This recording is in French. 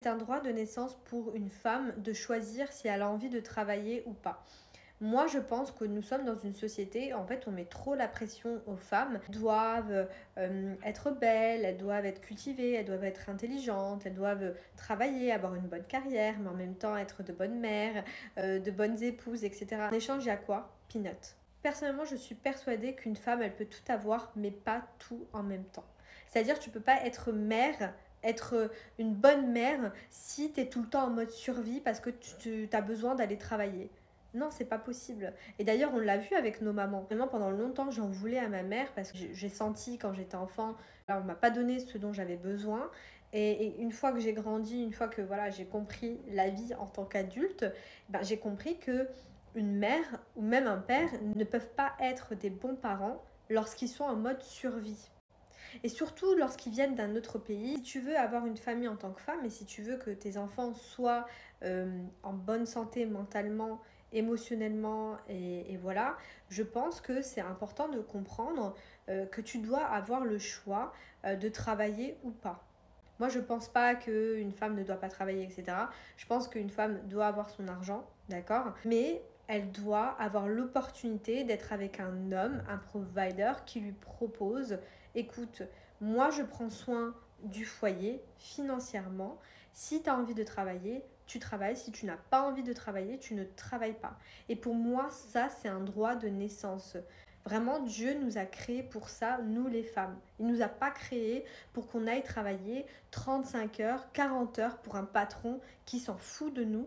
C'est un droit de naissance pour une femme de choisir si elle a envie de travailler ou pas. Moi, je pense que nous sommes dans une société, en fait, on met trop la pression aux femmes. Elles doivent être belles, elles doivent être cultivées, elles doivent être intelligentes, elles doivent travailler, avoir une bonne carrière, mais en même temps être de bonnes mères, de bonnes épouses, etc. En échange, il y a quoi? Peanut. Personnellement, je suis persuadée qu'une femme, elle peut tout avoir, mais pas tout en même temps. C'est-à-dire, tu peux pas être mère, être une bonne mère si tu es tout le temps en mode survie parce que tu as besoin d'aller travailler. Non, c'est pas possible. Et d'ailleurs, on l'a vu avec nos mamans. Vraiment, pendant longtemps, j'en voulais à ma mère parce que j'ai senti quand j'étais enfant, là, on m'a pas donné ce dont j'avais besoin. Et une fois que j'ai grandi, une fois que voilà, j'ai compris la vie en tant qu'adulte, ben, j'ai compris que une mère ou même un père ne peuvent pas être des bons parents lorsqu'ils sont en mode survie. Et surtout lorsqu'ils viennent d'un autre pays, si tu veux avoir une famille en tant que femme et si tu veux que tes enfants soient en bonne santé mentalement, émotionnellement et voilà, je pense que c'est important de comprendre que tu dois avoir le choix de travailler ou pas. Moi, je pense pas qu'une femme ne doit pas travailler, etc. Je pense qu'une femme doit avoir son argent, d'accord? Mais elle doit avoir l'opportunité d'être avec un homme, un provider qui lui propose, écoute, moi je prends soin du foyer financièrement. Si tu as envie de travailler, tu travailles. Si tu n'as pas envie de travailler, tu ne travailles pas. Et pour moi, ça, c'est un droit de naissance. Vraiment, Dieu nous a créés pour ça, nous les femmes. Il ne nous a pas créés pour qu'on aille travailler 35 heures, 40 heures pour un patron qui s'en fout de nous